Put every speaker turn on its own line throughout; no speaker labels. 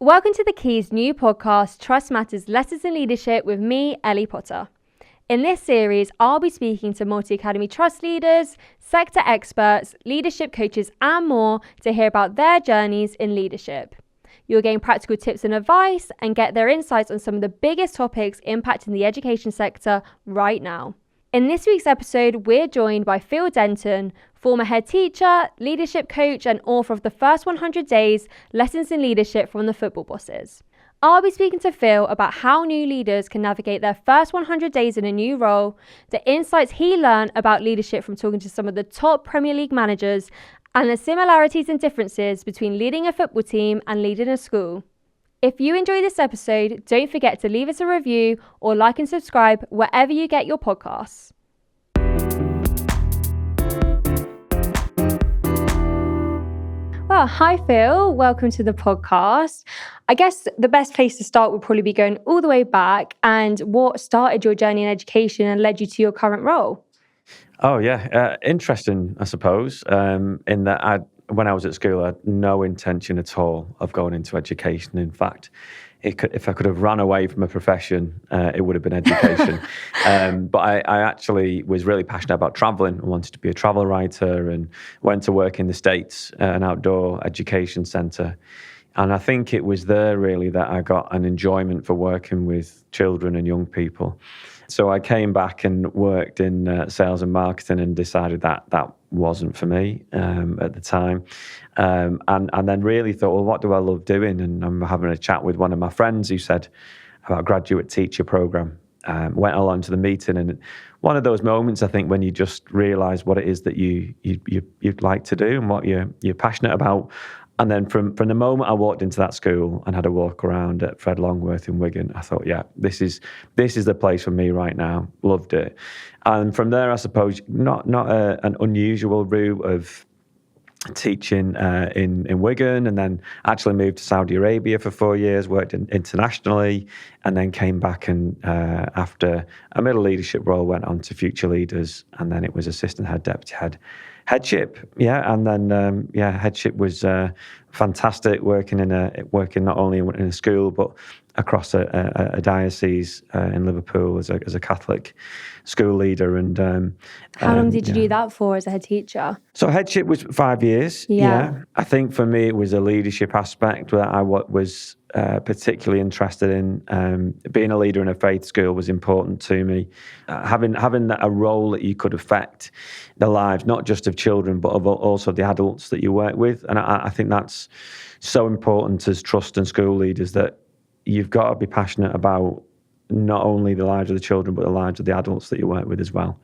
Welcome to the Keys new podcast, Trust Matters Lessons in Leadership with me, Ellie Potter. In this series, I'll be speaking to multi-academy trust leaders, sector experts, leadership coaches and more to hear about their journeys in leadership. You'll gain practical tips and advice and get their insights on some of the biggest topics impacting the education sector right now. In this week's episode, we're joined by Phil Denton, former head teacher, leadership coach, and author of the first 100 Days Lessons in Leadership from the Football Bosses. I'll be speaking to Phil about how new leaders can navigate their first 100 days in a new role, the insights he learned about leadership from talking to some of the top Premier League managers, and the similarities and differences between leading a football team and leading a school. If you enjoyed this episode, don't forget to leave us a review or like and subscribe wherever you get your podcasts. Well, hi Phil, welcome to the podcast. I guess the best place to start would probably be going all the way back and what started your journey in education and led you to your current role.
Oh yeah, interesting, I suppose, in that when I was at school, I had no intention at all of going into education. In fact, if I could have run away from a profession, it would have been education. But I actually was really passionate about travelling. I wanted to be a travel writer and went to work in the States, an outdoor education centre. And I think it was there really that I got an enjoyment for working with children and young people. So I came back and worked in sales and marketing and decided that wasn't for me at the time. And then really thought, well, what do I love doing? And I'm having a chat with one of my friends who said about a graduate teacher program. Went along to the meeting, and one of those moments, I think, when you just realise what it is that you'd like to do and what you're passionate about. And then from the moment I walked into that school and had a walk around at Fred Longworth in Wigan, I thought, yeah, this is the place for me right now. Loved it. And from there, I suppose, not an unusual route of teaching in Wigan, and then actually moved to Saudi Arabia for 4 years, worked internationally, and then came back and after a middle leadership role, went on to Future Leaders, and then it was assistant head, deputy head, headship. Yeah, and then headship was fantastic, working not only in a school but across a diocese in Liverpool as a Catholic school leader. And
how long did you do that for as a head teacher?
So headship was 5 years. Yeah. I think for me it was a leadership aspect that I was particularly interested in. Being a leader in a faith school was important to me. Having a role that you could affect the lives not just of children but of also the adults that you work with. And I think that's so important as trust and school leaders, that you've got to be passionate about not only the lives of the children, but the lives of the adults that you work with as well.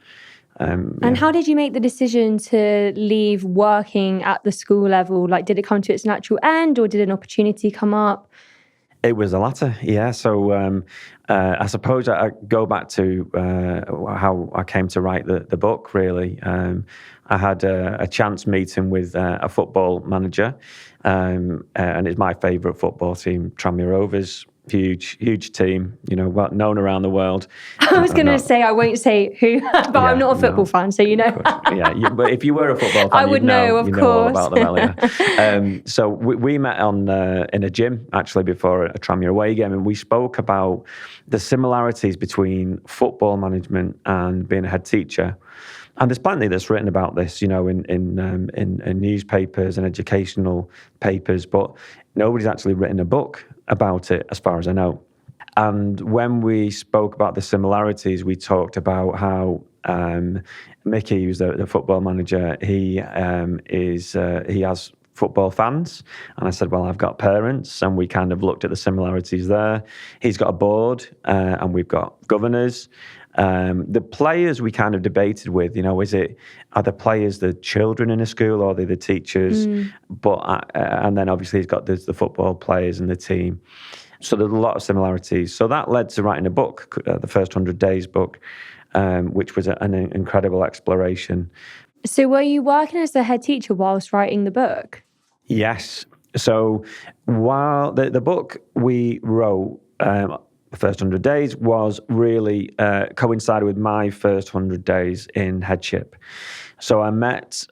And how did you make the decision to leave working at the school level? Like, did it come to its natural end, or did an opportunity come up?
It was the latter, yeah. So I suppose I go back to how I came to write the book, really. I had a chance meeting with a football manager, and it's my favourite football team, Tranmere Rovers. Huge team, well known around the world.
I was going to say, I won't say who, but yeah, I'm not a football fan, so
but if you were a football fan,
I would know, of course.
All about them, Elia. So we met in a gym actually before a Tranmere away game, and we spoke about the similarities between football management and being a head teacher. And there's plenty that's written about this, in newspapers and educational papers, but nobody's actually written a book about it, as far as I know. And when we spoke about the similarities, we talked about how Micky, who's the football manager, he has football fans. And I said, well, I've got parents, and we kind of looked at the similarities there. He's got a board, and we've got governors. The players we kind of debated with, are the players the children in a school, or are they the teachers? But and then obviously he's got the football players and the team. So there's a lot of similarities. So that led to writing a book, the First 100 Days book, which was an incredible exploration.
So were you working as a head teacher whilst writing the book?
Yes. So while the book we wrote first 100 days was really coincided with my first 100 days in headship. So I met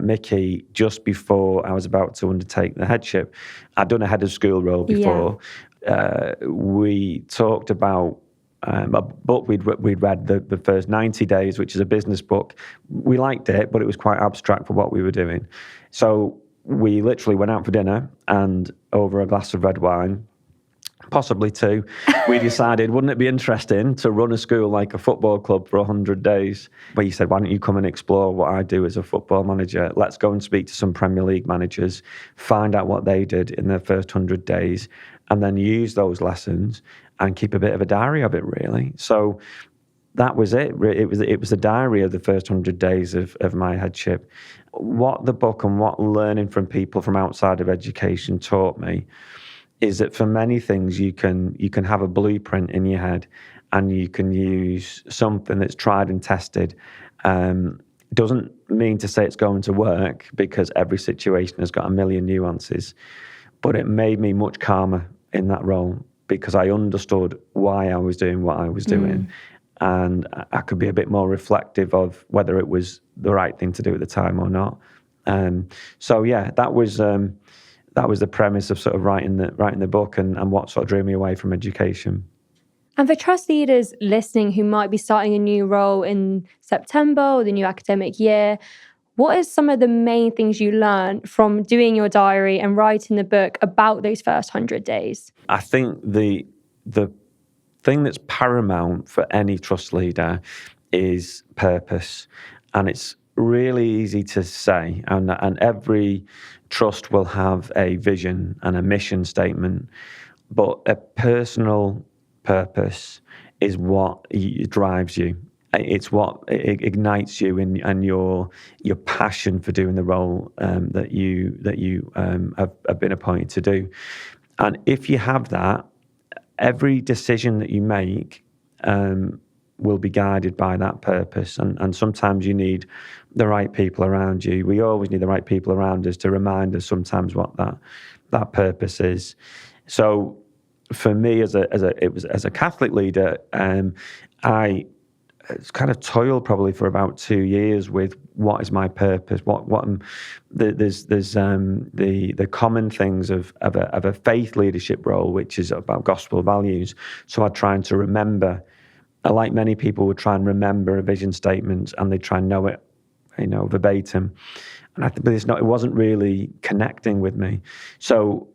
Micky just before I was about to undertake the headship. I'd done a head of school role before. Yeah. We talked about a book we'd read, the first 90 days, which is a business book. We liked it, but it was quite abstract for what we were doing. So we literally went out for dinner, and over a glass of red wine, possibly two, we decided, wouldn't it be interesting to run a school like a football club for 100 days? But he said, why don't you come and explore what I do as a football manager? Let's go and speak to some Premier League managers, find out what they did in their first 100 days, and then use those lessons and keep a bit of a diary of it, really. So that was it. It was a diary of the first 100 days of my headship. What the book and what learning from people from outside of education taught me is that for many things you can have a blueprint in your head, and you can use something that's tried and tested. Doesn't mean to say it's going to work, because every situation has got a million nuances, but it made me much calmer in that role, because I understood why I was doing what I was doing. And I could be a bit more reflective of whether it was the right thing to do at the time or not. So yeah, that was the premise of sort of writing the book, and what sort of drew me away from education.
And for trust leaders listening who might be starting a new role in September or the new academic year, what are some of the main things you learned from doing your diary and writing the book about those first 100 days?
I think the thing that's paramount for any trust leader is purpose. And it's really easy to say, and every trust will have a vision and a mission statement, but a personal purpose is what drives you. It's what ignites you and your passion for doing the role that you have been appointed to do. And if you have that, every decision that you make will be guided by that purpose. And sometimes you need the right people around you. We always need the right people around us to remind us sometimes what that purpose is. So for me, as a Catholic leader, I kind of toiled probably for about 2 years with what is my purpose. There's the common things of a faith leadership role, which is about gospel values. So I'm trying to remember. Like many people would try and remember a vision statement, and they try and know it, verbatim. And it wasn't really connecting with me. So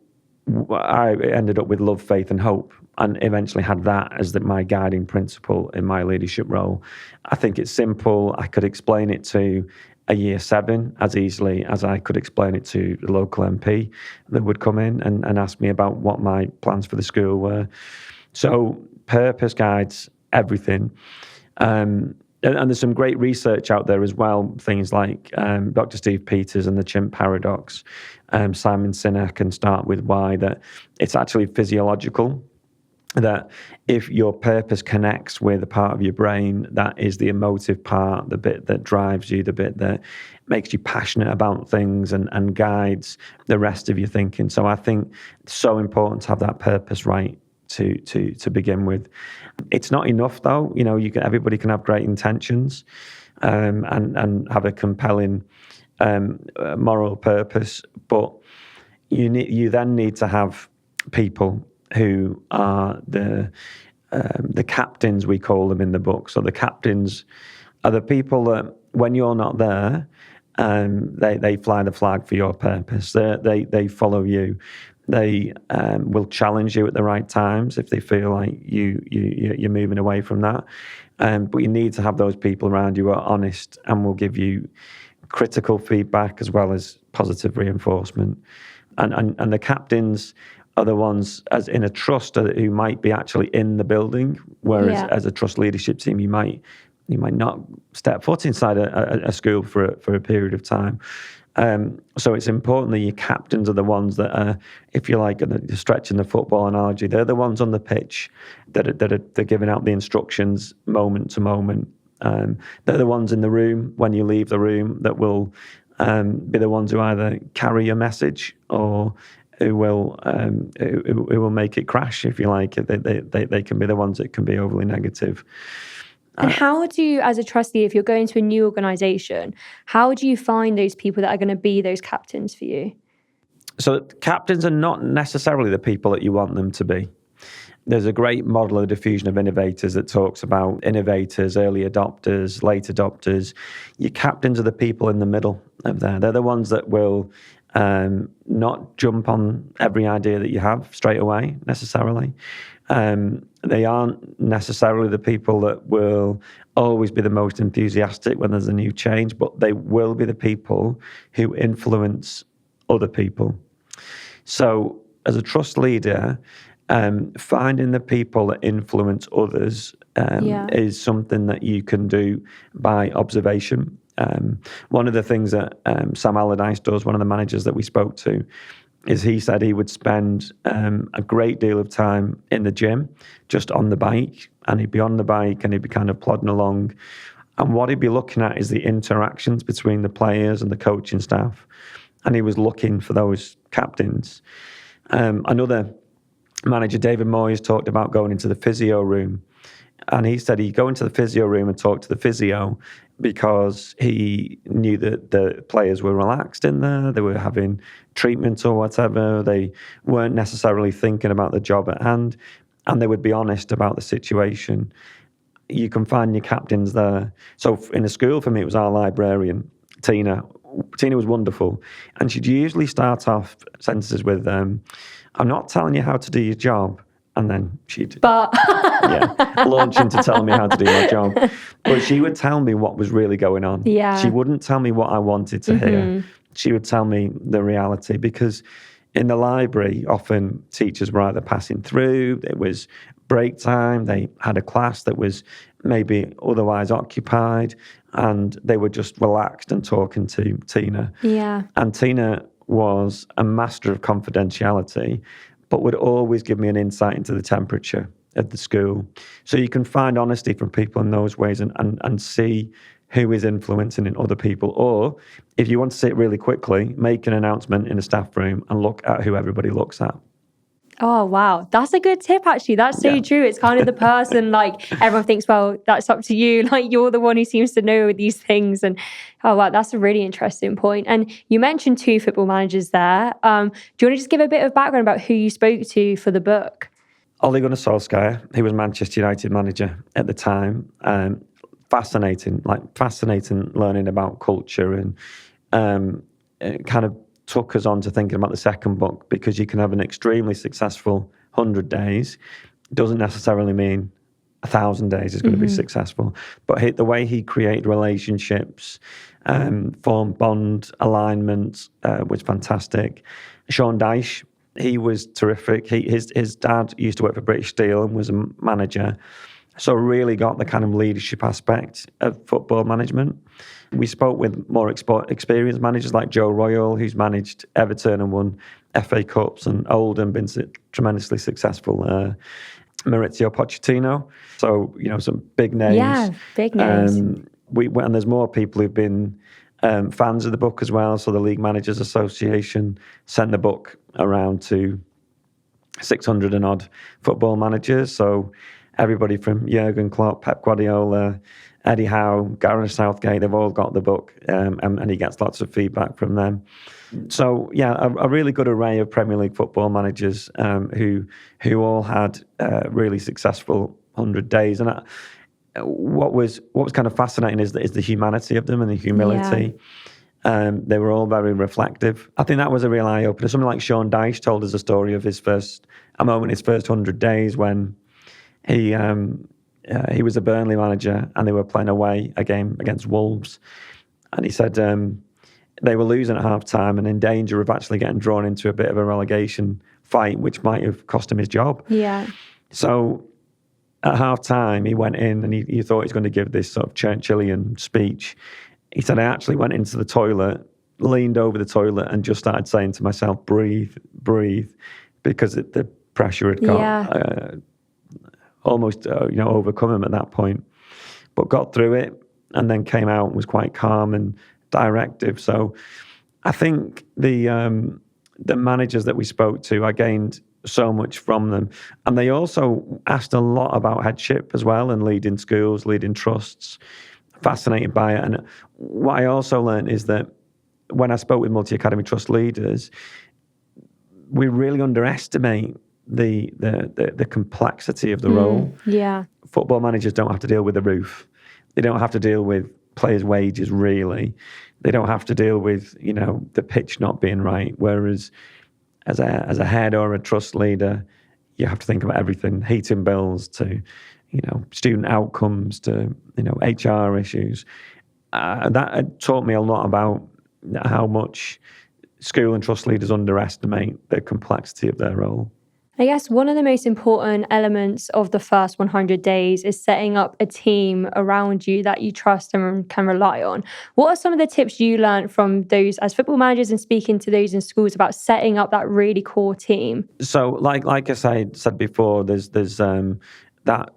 I ended up with love, faith, and hope, and eventually had that as my guiding principle in my leadership role. I think it's simple. I could explain it to a year 7 as easily as I could explain it to the local MP that would come in and ask me about what my plans for the school were. So purpose guides everything. And there's some great research out there as well, things like Dr. Steve Peters and the chimp paradox. Simon Sinek can start with why, that it's actually physiological, that if your purpose connects with a part of your brain, that is the emotive part, the bit that drives you, the bit that makes you passionate about things and guides the rest of your thinking. So I think it's so important to have that purpose right to begin with. It's not enough though. Everybody can have great intentions and have a compelling moral purpose, but you then need to have people who are the captains, we call them in the book. So the captains are the people that when you're not there, they fly the flag for your purpose. They follow you. They will challenge you at the right times if they feel like you're moving away from that. But you need to have those people around you who are honest and will give you critical feedback as well as positive reinforcement. And the captains are the ones, as in a trust, who might be actually in the building, whereas as a trust leadership team, you might not step foot inside a school for a period of time. So it's important that your captains are the ones that are, if you like, stretching the football analogy, they're the ones on the pitch that are giving out the instructions moment to moment. They're the ones in the room when you leave the room that will be the ones who either carry your message or who will make it crash, if you like. They can be the ones that can be overly negative.
And how do you, as a trustee, if you're going to a new organisation, how do you find those people that are going to be those captains for you?
So captains are not necessarily the people that you want them to be. There's a great model of diffusion of innovators that talks about innovators, early adopters, late adopters. Your captains are the people in the middle of there. They're the ones that will not jump on every idea that you have straight away, necessarily. They aren't necessarily the people that will always be the most enthusiastic when there's a new change, but they will be the people who influence other people. So as a trust leader, finding the people that influence others is something that you can do by observation. One of the things that Sam Allardyce does, one of the managers that we spoke to, is he said he would spend a great deal of time in the gym, just on the bike, and he'd be on the bike and he'd be kind of plodding along. And what he'd be looking at is the interactions between the players and the coaching staff. And he was looking for those captains. Another manager, David Moyes, talked about going into the physio room. And he said he'd go into the physio room and talk to the physio because he knew that the players were relaxed in there. They were having treatment or whatever. They weren't necessarily thinking about the job at hand. And they would be honest about the situation. You can find your captains there. So in the school, for me, it was our librarian, Tina. Tina was wonderful. And she'd usually start off sentences with, I'm not telling you how to do your job. And then she'd launch into telling me how to do my job. But she would tell me what was really going on.
Yeah.
She wouldn't tell me what I wanted to hear. She would tell me the reality, because in the library, often teachers were either passing through, it was break time, they had a class that was maybe otherwise occupied, and they were just relaxed and talking to Tina.
Yeah.
And Tina was a master of confidentiality, but would always give me an insight into the temperature of the school. So you can find honesty from people in those ways and see who is influencing in other people. Or if you want to see it really quickly, make an announcement in the staff room and look at who everybody looks at.
Oh, wow. That's a good tip, actually. That's so true. It's kind of the person, like, everyone thinks, well, that's up to you. Like, you're the one who seems to know these things. And, oh, wow, that's a really interesting point. And you mentioned 2 football managers there. Do you want to just give a bit of background about who you spoke to for the book?
Ole Gunnar Solskjaer, he was Manchester United manager at the time. Fascinating learning about culture, and it kind of took us on to thinking about the second book, because you can have an extremely successful 100 days. It doesn't necessarily mean 1,000 days is going to be successful. But the way he created relationships, formed bond alignment, was fantastic. Sean Dyche, he was terrific. His dad used to work for British Steel and was a manager. So really got the kind of leadership aspect of football management. We spoke with more experienced managers like Joe Royal, who's managed Everton and won FA Cups, and Oldham, been tremendously successful. Maurizio Pochettino. So, some big names.
Yeah, big names.
And there's more people who've been fans of the book as well. So the League Managers Association sent the book around to 600 and odd football managers. So everybody from Jurgen Klopp, Pep Guardiola, Eddie Howe, Gareth Southgate, they've all got the book, and he gets lots of feedback from them. So, a really good array of Premier League football managers who all had really successful 100 days. And what was kind of fascinating is the humanity of them and the humility. Yeah. They were all very reflective. I think that was a real eye-opener. Something like Sean Dyche told us a story of his first 100 days when he was a Burnley manager and they were playing away a game against Wolves. And he said they were losing at half-time and in danger of actually getting drawn into a bit of a relegation fight, which might have cost him his job.
Yeah.
So at half-time, he went in and he thought he was going to give this sort of Churchillian speech. He said, I actually went into the toilet, leaned over the toilet and just started saying to myself, breathe, breathe, because the pressure had got almost overcome him at that point. But got through it and then came out and was quite calm and directive. So I think the the managers that we spoke to, I gained so much from them. And they also asked a lot about headship as well, and leading schools, leading trusts. Fascinated by it. And what I also learned is that when I spoke with multi-academy trust leaders, we really underestimate the complexity of the role.
Yeah.
Football managers don't have to deal with the roof. They don't have to deal with players' wages, really. They don't have to deal with, the pitch not being right. Whereas as a head or a trust leader, you have to think about everything, heating bills to, student outcomes to, HR issues. That taught me a lot about how much school and trust leaders underestimate the complexity of their role.
I guess one of the most important elements of the first 100 days is setting up a team around you that you trust and can rely on. What are some of the tips you learned from those as football managers and speaking to those in schools about setting up that really core team?
So, like I said before, there's that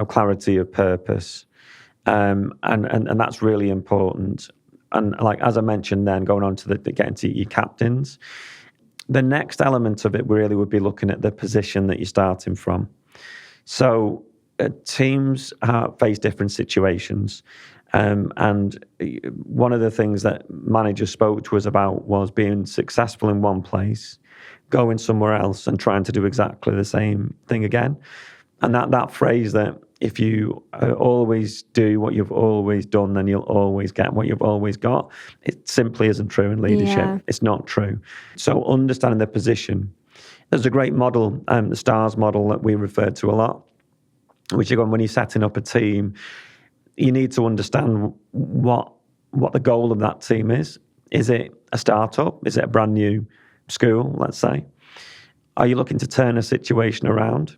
clarity of purpose, and that's really important. And like as I mentioned, then going on to getting to your captains. The next element of it really would be looking at the position that you're starting from. So teams face different situations. And one of the things that managers spoke to us about was being successful in one place, going somewhere else and trying to do exactly the same thing again. And that phrase that if you always do what you've always done, then you'll always get what you've always got. It simply isn't true in leadership. Yeah. It's not true. So understanding the position. There's a great model, the STARS model that we refer to a lot, which again, when you're setting up a team, you need to understand what the goal of that team is. Is it a startup? Is it a brand new school, let's say? Are you looking to turn a situation around?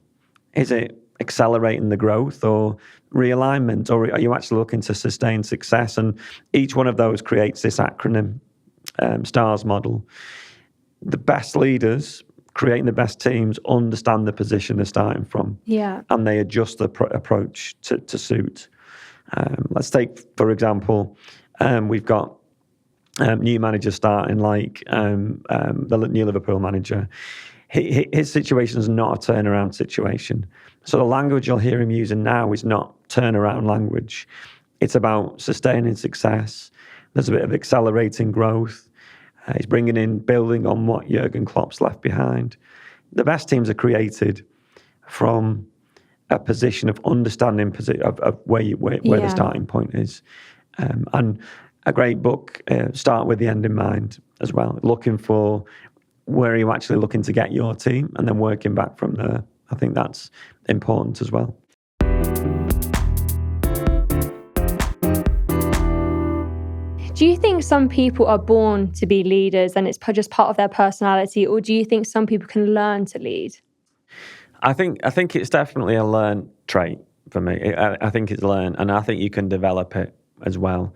Is it accelerating the growth or realignment, or are you actually looking to sustain success? And each one of those creates this acronym, STARS model. The best leaders creating the best teams understand the position they're starting from, and they adjust the approach to suit. Let's take, for example, we've got new managers starting, like the new Liverpool manager. His situation is not a turnaround situation. So the language you'll hear him using now is not turnaround language. It's about sustaining success. There's a bit of accelerating growth. He's bringing in, building on what Jurgen Klopp's left behind. The best teams are created from a position of understanding of where the starting point is. And a great book, Start with the End in Mind as well, looking for where are you actually looking to get your team and then working back from there. I think that's important as well.
Do you think some people are born to be leaders and it's just part of their personality, or do you think some people can learn to lead?
I think it's definitely a learned trait for me. I think it's learned, and I think you can develop it as well.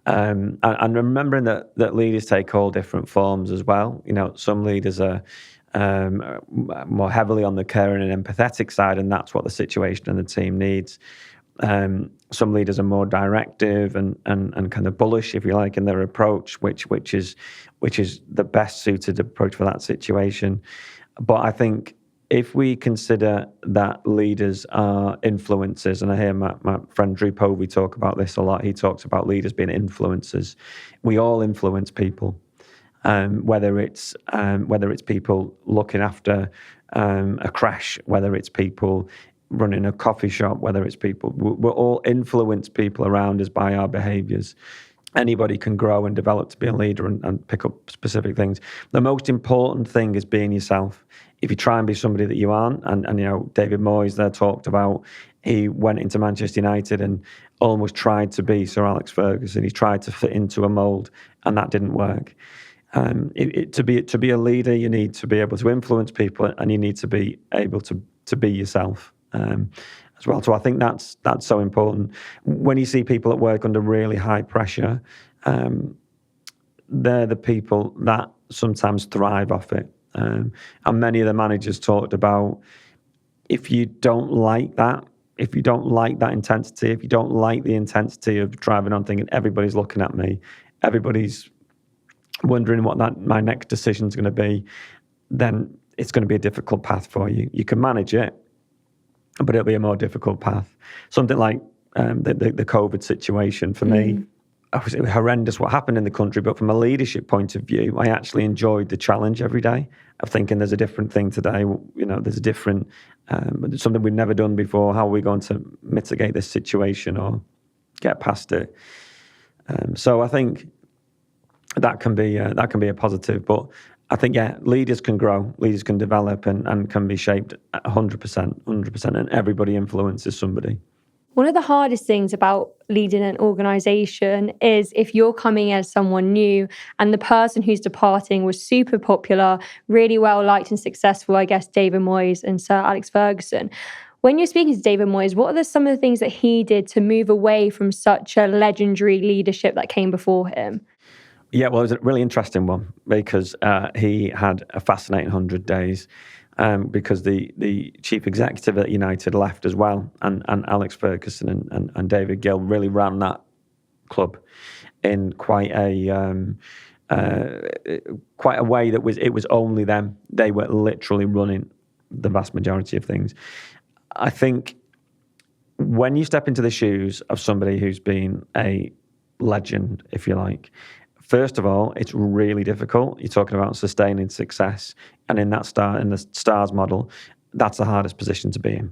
And remembering that leaders take all different forms as well. Some leaders are more heavily on the caring and empathetic side, and that's what the situation and the team needs. Some leaders are more directive and kind of bullish, if you like, in their approach, which is the best suited approach for that situation. But I think if we consider that leaders are influencers, and I hear my friend Drew Povey talk about this a lot, he talks about leaders being influencers. We all influence people, whether it's people looking after a crash, whether it's people running a coffee shop, whether it's people, we're all influence people around us by our behaviours. Anybody can grow and develop to be a leader and pick up specific things. The most important thing is being yourself. If you try and be somebody that you aren't, and David Moyes there talked about, he went into Manchester United and almost tried to be Sir Alex Ferguson. He tried to fit into a mould, and that didn't work. To be a leader, you need to be able to influence people, and you need to be able to be yourself as well. So I think that's so important. When you see people at work under really high pressure, they're the people that sometimes thrive off it. And many of the managers talked about, if you don't like that intensity, if you don't like the intensity of driving on thinking everybody's looking at me, everybody's wondering what my next decision is going to be, then it's going to be a difficult path for you. You can manage it, but it'll be a more difficult path. Something like the COVID situation for me, it was horrendous what happened in the country, but from a leadership point of view, I actually enjoyed the challenge every day of thinking there's a different thing today. There's a different, something we've never done before. How are we going to mitigate this situation or get past it? So I think that can be a positive, but I think, leaders can grow, leaders can develop and can be shaped 100%, and everybody influences somebody.
One of the hardest things about leading an organisation is if you're coming as someone new and the person who's departing was super popular, really well liked and successful, I guess David Moyes and Sir Alex Ferguson. When you're speaking to David Moyes, what are some of the things that he did to move away from such a legendary leadership that came before him?
Yeah, well, it was a really interesting one because he had a fascinating 100 days because the chief executive at United left as well, and Alex Ferguson and David Gill really ran that club in quite a way that it was only them. They were literally running the vast majority of things. I think when you step into the shoes of somebody who's been a legend, if you like, first of all, it's really difficult. You're talking about sustaining success. And in the stars model, that's the hardest position to be in.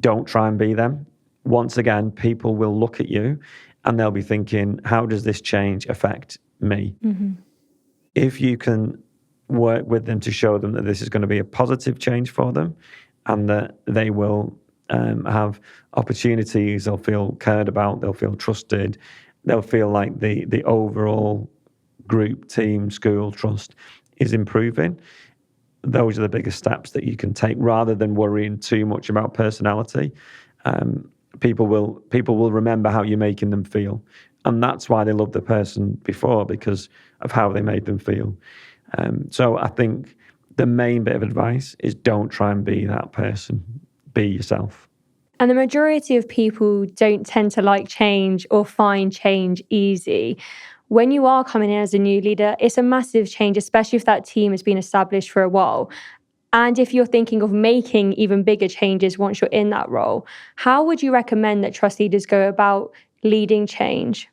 Don't try and be them. Once again, people will look at you and they'll be thinking, how does this change affect me? Mm-hmm. If you can work with them to show them that this is going to be a positive change for them and that they will have opportunities, they'll feel cared about, they'll feel trusted, they'll feel like the overall group, team, school trust is improving. Those are the biggest steps that you can take rather than worrying too much about personality. People will remember how you're making them feel. And that's why they love the person before, because of how they made them feel. So I think the main bit of advice is don't try and be that person. Be yourself.
And the majority of people don't tend to like change or find change easy. When you are coming in as a new leader, it's a massive change, especially if that team has been established for a while. And if you're thinking of making even bigger changes once you're in that role, how would you recommend that trust leaders go about leading change?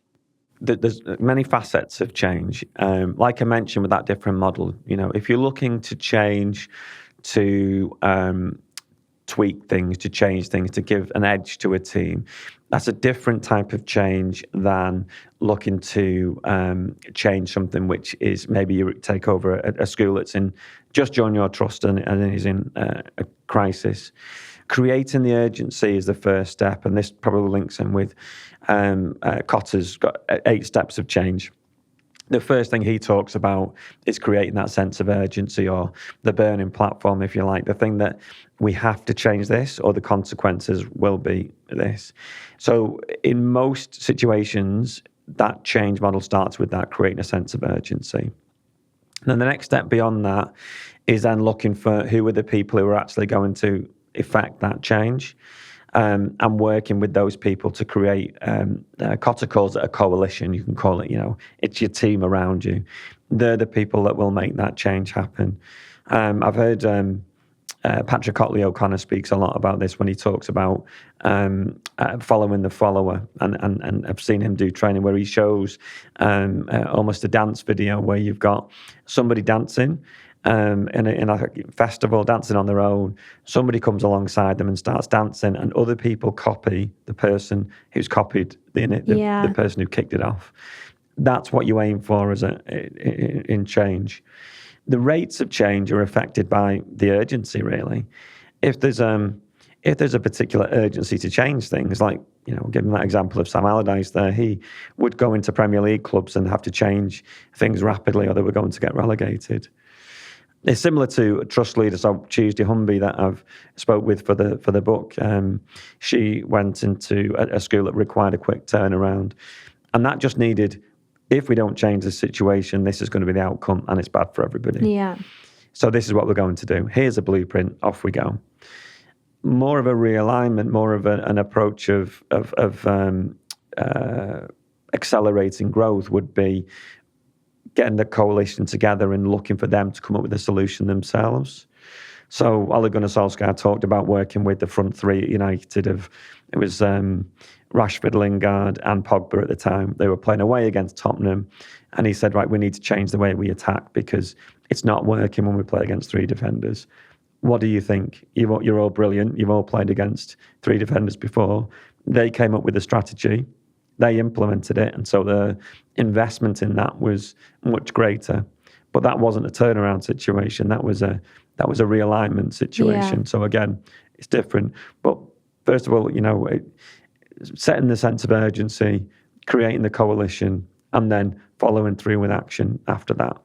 There's many facets of change. Like I mentioned with that different model, if you're looking to change, to tweak things, to change things, to give an edge to a team, that's a different type of change than looking to change something which is maybe you take over a school that's in just join your trust and is in a crisis. Creating the urgency is the first step, and this probably links in with Cotter's got 8 steps of change. The first thing he talks about is creating that sense of urgency, or the burning platform, if you like, the thing that we have to change this or the consequences will be this. So in most situations, that change model starts with that, creating a sense of urgency. And then the next step beyond that is then looking for who are the people who are actually going to effect that change. And working with those people to create, Cotter calls it a coalition, you can call it, it's your team around you. They're the people that will make that change happen. I've heard Patrick O'Connor speaks a lot about this when he talks about following the follower, and I've seen him do training where he shows almost a dance video where you've got somebody dancing, in a festival, dancing on their own. Somebody comes alongside them and starts dancing, and other people copy the person who's copied the person who kicked it off. That's what you aim for in change. The rates of change are affected by the urgency, really. If there's a particular urgency to change things, like, given that example of Sam Allardyce there, he would go into Premier League clubs and have to change things rapidly, or they were going to get relegated. It's similar to a trust leader, so Tuesday Humby that I've spoke with for the book. She went into a school that required a quick turnaround, and that just needed, if we don't change the situation, this is going to be the outcome, and it's bad for everybody.
Yeah.
So this is what we're going to do. Here's a blueprint. Off we go. More of a realignment, more of an approach of accelerating growth would be getting the coalition together and looking for them to come up with a solution themselves. So Ole Gunnar Solskjaer talked about working with the front three at United. It was Rashford, Lingard and Pogba at the time. They were playing away against Tottenham. And he said, right, we need to change the way we attack because it's not working when we play against three defenders. What do you think? You're all brilliant. You've all played against three defenders before. They came up with a strategy. They implemented it. And so the investment in that was much greater. But that wasn't a turnaround situation. That was a realignment situation. Yeah. So again, it's different. But first of all, setting the sense of urgency, creating the coalition, and then following through with action after that.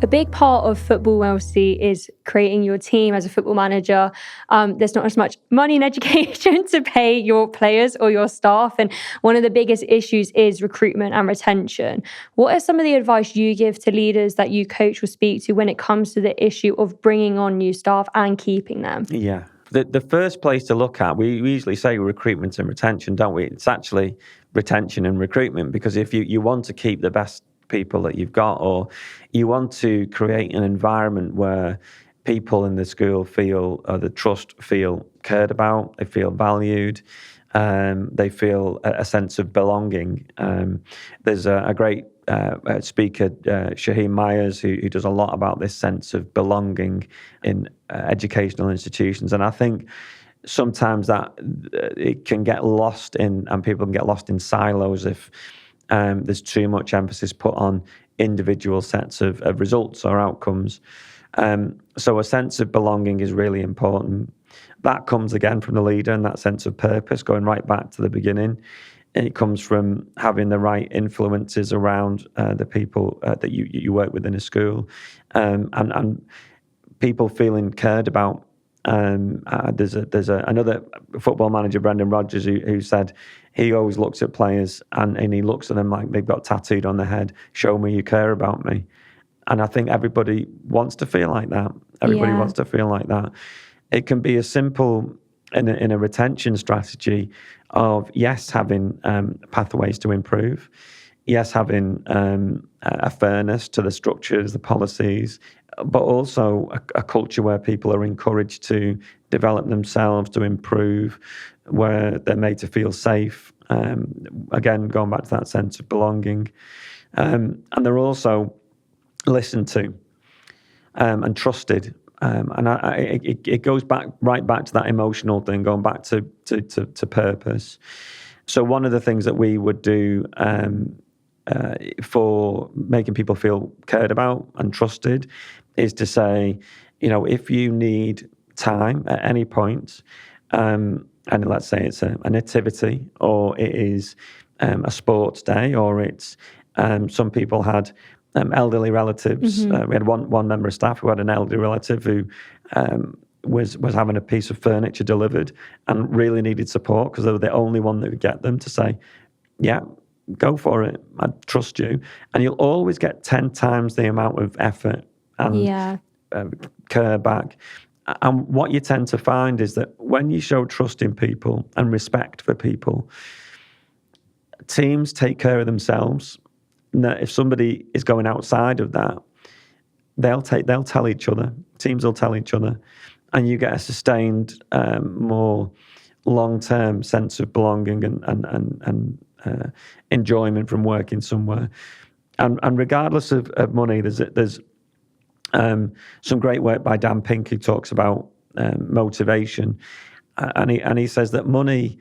A big part of football, obviously, is creating your team as a football manager. There's not as much money in education to pay your players or your staff. And one of the biggest issues is recruitment and retention. What are some of the advice you give to leaders that you coach or speak to when it comes to the issue of bringing on new staff and keeping them?
Yeah. The first place to look at, we usually say recruitment and retention, don't we? It's actually retention and recruitment, because if you want to keep the best people that you've got, or you want to create an environment where people in the school feel, or the trust feel cared about, they feel valued, they feel a sense of belonging. There's a great speaker, Shaheem Myers, who does a lot about this sense of belonging in educational institutions. And I think sometimes that it can get lost in, and people can get lost in silos if there's too much emphasis put on individual sets of results or outcomes. So a sense of belonging is really important. That comes again from the leader and that sense of purpose, going right back to the beginning. It comes from having the right influences around the people that you work with in a school, and people feeling cared about. There's another football manager, Brendan Rodgers, who said he always looks at players and he looks at them like they've got tattooed on their head, show me you care about me. And I think everybody wants to feel like that. Everybody wants to feel like that. It can be as simple in a retention strategy of, yes, having pathways to improve, yes, having a fairness to the structures, the policies, but also a culture where people are encouraged to develop themselves, to improve, where they're made to feel safe. Again, going back to that sense of belonging. And they're also listened to and trusted. And it goes right back to that emotional thing, going back to purpose. So one of the things that we would do for making people feel cared about and trusted is to say, if you need time at any point, and let's say it's a nativity, or it is a sports day, or it's some people had elderly relatives. We had one member of staff who had an elderly relative who was having a piece of furniture delivered and really needed support because they were the only one that would get them to say, yeah, go for it, I trust you. And you'll always get 10 times the amount of effort and care back. And what you tend to find is that when you show trust in people and respect for people, teams take care of themselves. Now, if somebody is going outside of that, they'll tell each other. Teams will tell each other, and you get a sustained, more long-term sense of belonging and enjoyment from working somewhere. And regardless of money, there's some great work by Dan Pink who talks about motivation, and he says that money.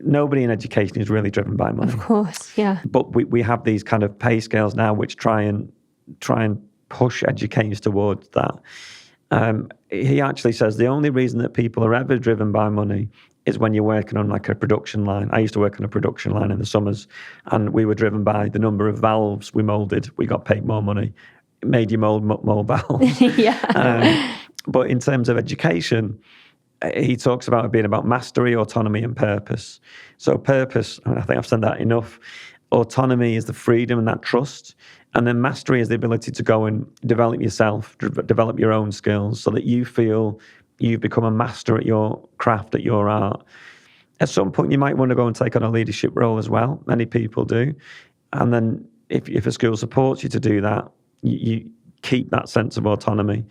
Nobody in education is really driven by money.
Of course, yeah.
But we have these kind of pay scales now which try and push educators towards that. He actually says the only reason that people are ever driven by money is when you're working on like a production line. I used to work on a production line in the summers, and we were driven by the number of valves we moulded. We got paid more money. It made you mould more valves. But in terms of education, he talks about it being about mastery, autonomy, and purpose. So purpose, I think I've said that enough. Autonomy is the freedom and that trust. And then mastery is the ability to go and develop yourself, develop your own skills so that you feel you've become a master at your craft, at your art. At some point, you might want to go and take on a leadership role as well. Many people do. And then if a school supports you to do that, you keep that sense of autonomy.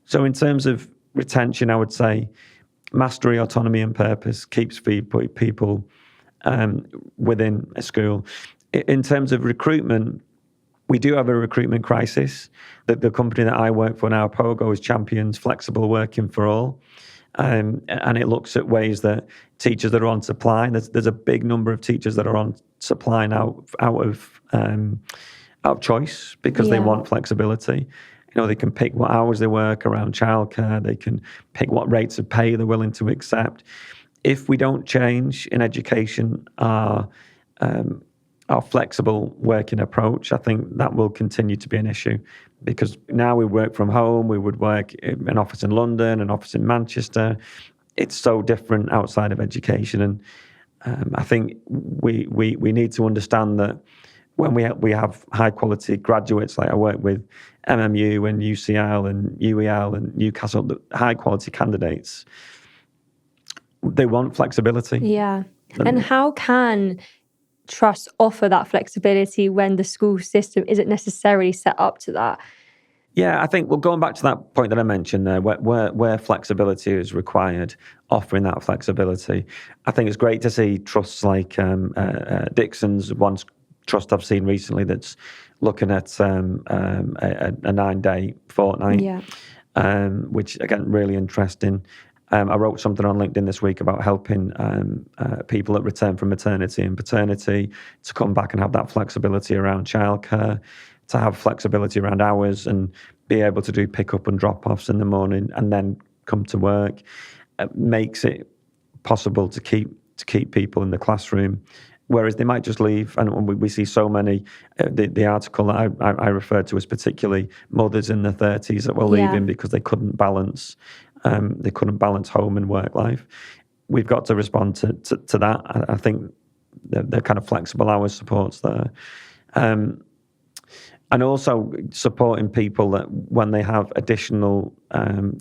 So in terms of retention, I would say mastery, autonomy and purpose keeps people within a school. In terms of recruitment, we do have a recruitment crisis. The company that I work for now, Pogo, is champions flexible working for all. And it looks at ways that teachers that are on supply, there's a big number of teachers that are on supply now out of choice because they want flexibility. They can pick what hours they work around childcare. They can pick what rates of pay they're willing to accept. If we don't change in education our flexible working approach, I think that will continue to be an issue, because now we work from home, we would work in an office in London, an office in Manchester. It's so different outside of education. And I think we need to understand that when we have high quality graduates, like I work with MMU and UCL and UEL and Newcastle, the high quality candidates, they want flexibility.
Yeah. And how can trusts offer that flexibility when the school system isn't necessarily set up to that?
Yeah, I think, going back to that point that I mentioned there, where flexibility is required, offering that flexibility. I think it's great to see trusts like Dixon's, one trust I've seen recently that's looking at a 9-day fortnight, which, again, really interesting. I wrote something on LinkedIn this week about helping people that return from maternity and paternity to come back and have that flexibility around childcare, to have flexibility around hours and be able to do pick-up and drop-offs in the morning and then come to work. It makes it possible to keep people in the classroom, whereas they might just leave. And we see so many, the article that I referred to was particularly mothers in their 30s that were leaving because they couldn't balance home and work life. We've got to respond to that. I think the kind of flexible hours supports there. And also supporting people that when they have additional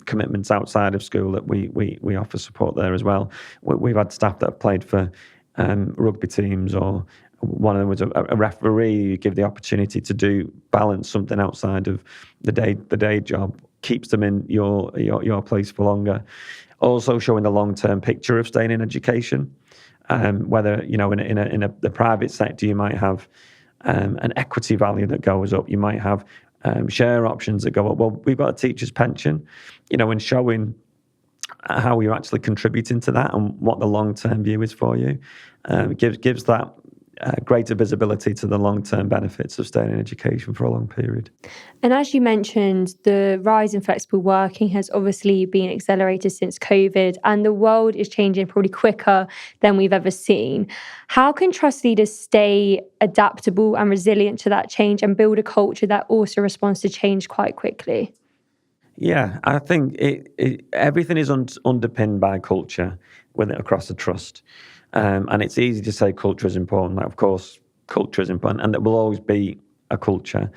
commitments outside of school, that we offer support there as well. We've had staff that have played for rugby teams, or one of them was a referee. You give the opportunity to balance something outside of the day job, keeps them in your place for longer. Also showing the long-term picture of staying in education. Whether in the private sector you might have an equity value that goes up, you might have share options that go up. Well, we've got a teacher's pension, and showing how you're actually contributing to that and what the long-term view is for you. Gives that greater visibility to the long-term benefits of staying in education for a long period.
And as you mentioned, the rise in flexible working has obviously been accelerated since COVID, and the world is changing probably quicker than we've ever seen. How can trust leaders stay adaptable and resilient to that change and build a culture that also responds to change quite quickly?
Yeah, I think everything is underpinned by culture across the trust. And it's easy to say culture is important. Like, of course, culture is important, and there will always be a culture.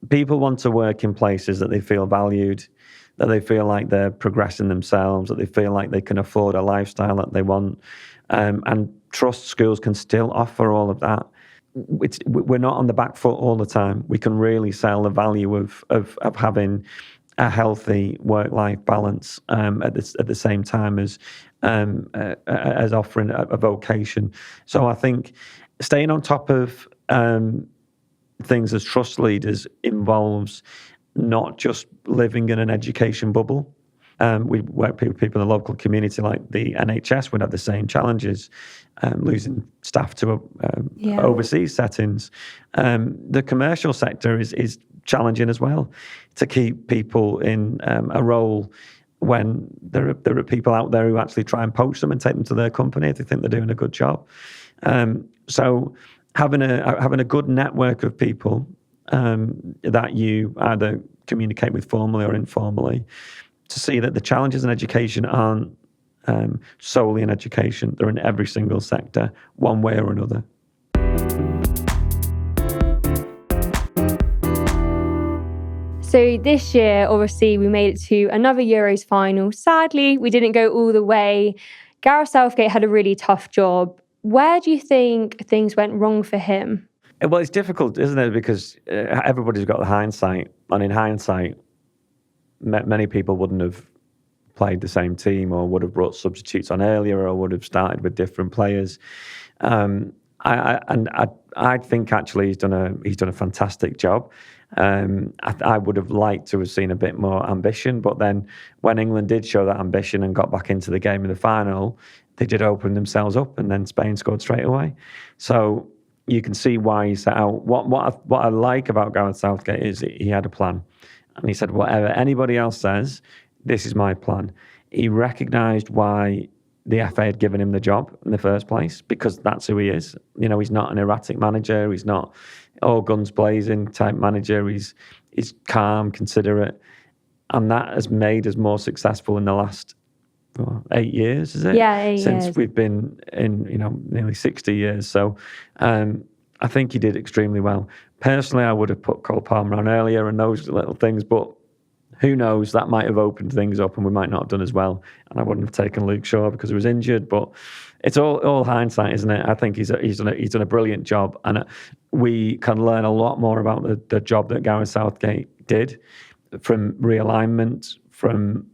People want to work in places that they feel valued, that they feel like they're progressing themselves, that they feel like they can afford a lifestyle that they want. And trust schools can still offer all of that. We're not on the back foot all the time. We can really sell the value of having a healthy work-life balance at the same time as offering a vocation. So I think staying on top of things as trust leaders involves not just living in an education bubble. We work with people in the local community, like the NHS would have the same challenges, losing staff to overseas settings. The commercial sector is challenging as well, to keep people in a role when there are people out there who actually try and poach them and take them to their company if they think they're doing a good job. So having a good network of people that you either communicate with formally or informally, to see that the challenges in education aren't solely in education, they're in every single sector, one way or another.
So this year, obviously, we made it to another Euros final. Sadly, we didn't go all the way. Gareth Southgate had a really tough job. Where do you think things went wrong for him?
Well, it's difficult, isn't it? Because everybody's got the hindsight. And in hindsight, many people wouldn't have played the same team or would have brought substitutes on earlier or would have started with different players. I think actually he's done a fantastic job. I would have liked to have seen a bit more ambition, but then when England did show that ambition and got back into the game in the final, they did open themselves up, and then Spain scored straight away. So you can see why he set out. What I like about Gareth Southgate is he had a plan, and he said, whatever anybody else says, this is my plan. He recognised why the FA had given him the job in the first place, because that's who he is. You know, he's not an erratic manager. He's not all guns blazing type manager. He's calm, considerate, and that has made us more successful in the last 8 years, is it?
Yeah, 8 years.
Since we've been in, nearly 60 years. So I think he did extremely well. Personally, I would have put Cole Palmer on earlier and those little things, but who knows? That might have opened things up, and we might not have done as well. And I wouldn't have taken Luke Shaw because he was injured. But it's all hindsight, isn't it? I think he's done a brilliant job, and we can learn a lot more about the job that Gareth Southgate did, from realignment, from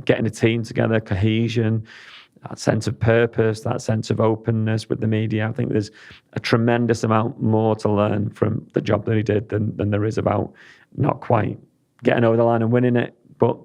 getting a team together, cohesion, that sense of purpose, that sense of openness with the media. I think there's a tremendous amount more to learn from the job that he did than there is about not quite getting over the line and winning it. But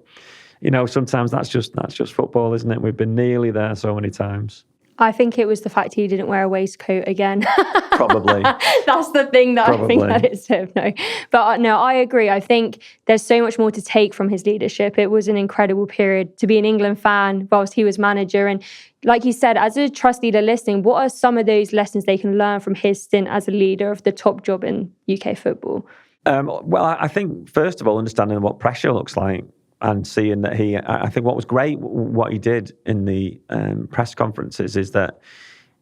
sometimes that's just football, isn't it? We've been nearly there so many times.
I think it was the fact he didn't wear a waistcoat again.
Probably.
That's the thing that I think that it's no. But no, I agree. I think there's so much more to take from his leadership. It was an incredible period to be an England fan whilst he was manager. And like you said, as a trust leader listening, what are some of those lessons they can learn from his stint as a leader of the top job in UK football?
Well, I think, first of all, understanding what pressure looks like and seeing that I think what was great, what he did in the press conferences is that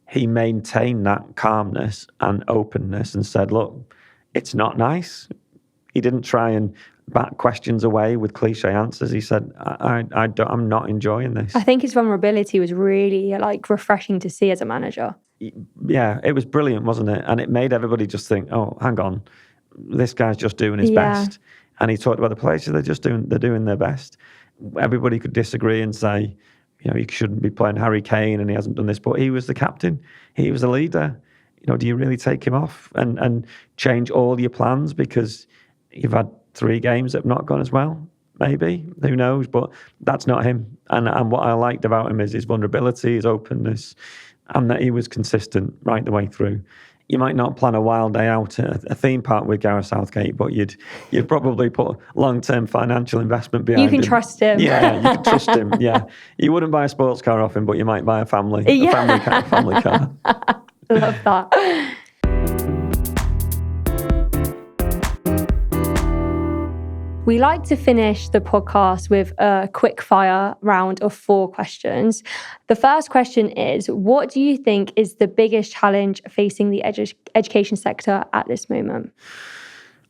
he maintained that calmness and openness and said, look, it's not nice. He didn't try and bat questions away with cliche answers. He said, I'm not enjoying this.
I think his vulnerability was really refreshing to see as a manager.
Yeah, it was brilliant, wasn't it? And it made everybody just think, oh, hang on, this guy's just doing his best. And he talked about the players, they're doing their best. Everybody could disagree and say, you shouldn't be playing Harry Kane and he hasn't done this, but he was the captain. He was the leader. Do you really take him off and change all your plans because you've had 3 games that have not gone as well? Maybe, who knows? But that's not him. And what I liked about him is his vulnerability, his openness, and that he was consistent right the way through. You might not plan a wild day out at a theme park with Gareth Southgate, but you'd probably put long-term financial investment behind him.
You can trust him.
Yeah, you can trust him. Yeah, you wouldn't buy a sports car off him, but you might buy a family car.
Love that. We like to finish the podcast with a quick fire round of 4 questions. The first question is, what do you think is the biggest challenge facing the education sector at this moment?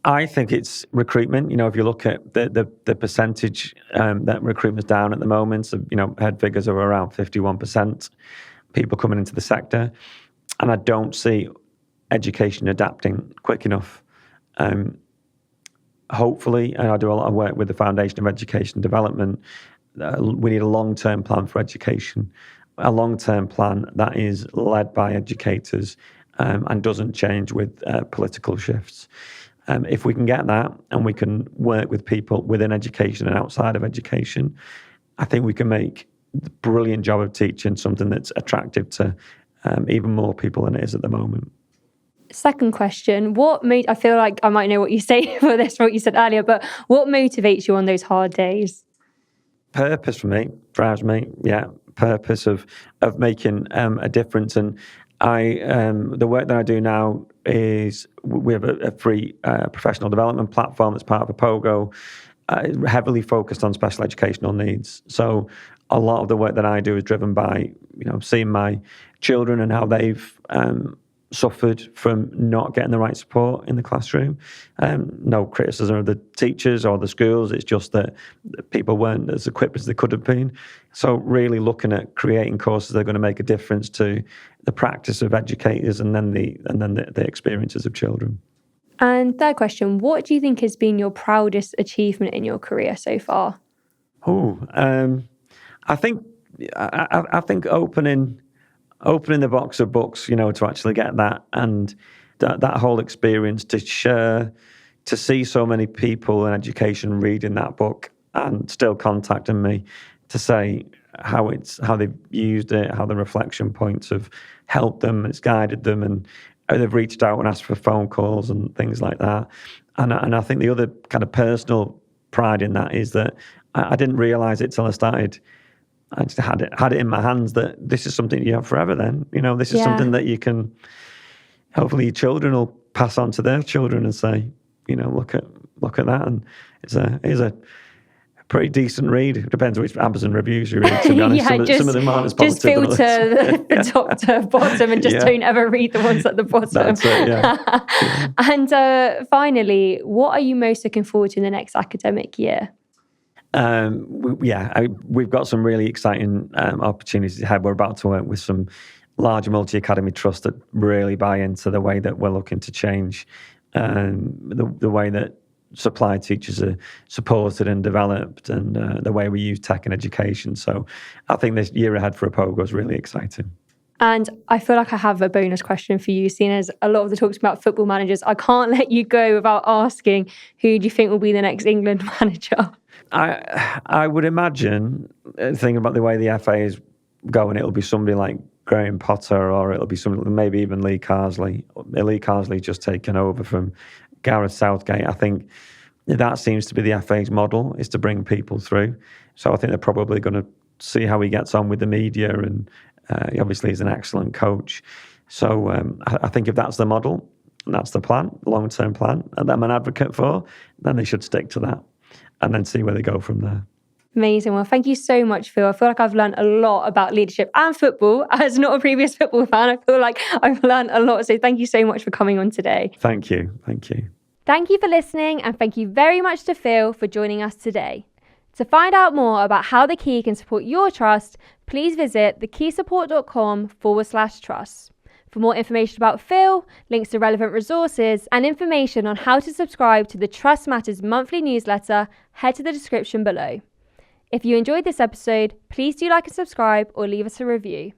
I think it's recruitment. If you look at the percentage that recruitment's down at the moment, head figures are around 51%, people coming into the sector. And I don't see education adapting quick enough. Hopefully, and I do a lot of work with the Foundation of Education Development, we need a long-term plan for education, a long-term plan that is led by educators and doesn't change with political shifts. If we can get that and we can work with people within education and outside of education, I think we can make a brilliant job of teaching something that's attractive to even more people than it is at the moment.
Second question, I feel like I might know what you say for this, what you said earlier, but what motivates you on those hard days?
Purpose for me, drives me, yeah. Purpose of making a difference. And the work that I do now is we have a free professional development platform that's part of Apogo, heavily focused on special educational needs. So a lot of the work that I do is driven by, seeing my children and how they've suffered from not getting the right support in the classroom. No criticism of the teachers or the schools. It's just that people weren't as equipped as they could have been. So really looking at creating courses that are going to make a difference to the practice of educators and then the experiences of children.
And third question, what do you think has been your proudest achievement in your career so far?
I think opening the box of books, to actually get that and that whole experience to share, to see so many people in education reading that book and still contacting me to say how they've used it, how the reflection points have helped them, it's guided them, and how they've reached out and asked for phone calls and things like that. And I think the other kind of personal pride in that is that I didn't realise it till I started. I just had it in my hands that this is something you have forever then. This is something that you can, hopefully your children will pass on to their children and say, look at that. And it's a pretty decent read. It depends which Amazon reviews you read, to be honest. Some of them aren't as positive.
Just filter the top to bottom and just don't ever read the ones at the bottom.
That's it, yeah.
And finally, what are you most looking forward to in the next academic year?
We've got some really exciting opportunities ahead. We're about to work with some large multi-academy trusts that really buy into the way that we're looking to change the way that supply teachers are supported and developed, and the way we use tech in education. So I think this year ahead for Apogo is really exciting.
And I feel like I have a bonus question for you, seeing as a lot of the talks about football managers. I can't let you go without asking, who do you think will be the next England manager?
I would imagine, thinking about the way the FA is going, it'll be somebody like Graham Potter, or it'll be somebody, maybe even Lee Carsley. Lee Carsley just taken over from Gareth Southgate. I think that seems to be the FA's model, is to bring people through. So I think they're probably going to see how he gets on with the media, and he obviously is an excellent coach. So I think if that's the model, and that's the plan, long-term plan, and that I'm an advocate for, then they should stick to that and then see where they go from there.
Amazing. Well, thank you so much, Phil. I feel like I've learned a lot about leadership and football. As not a previous football fan, I feel like I've learned a lot. So thank you so much for coming on today.
Thank you. Thank you.
Thank you for listening, and thank you very much to Phil for joining us today. To find out more about how The Key can support your trust, please visit thekeysupport.com/trust. For more information about Phil, links to relevant resources, and information on how to subscribe to the Trust Matters monthly newsletter, head to the description below. If you enjoyed this episode, please do like and subscribe or leave us a review.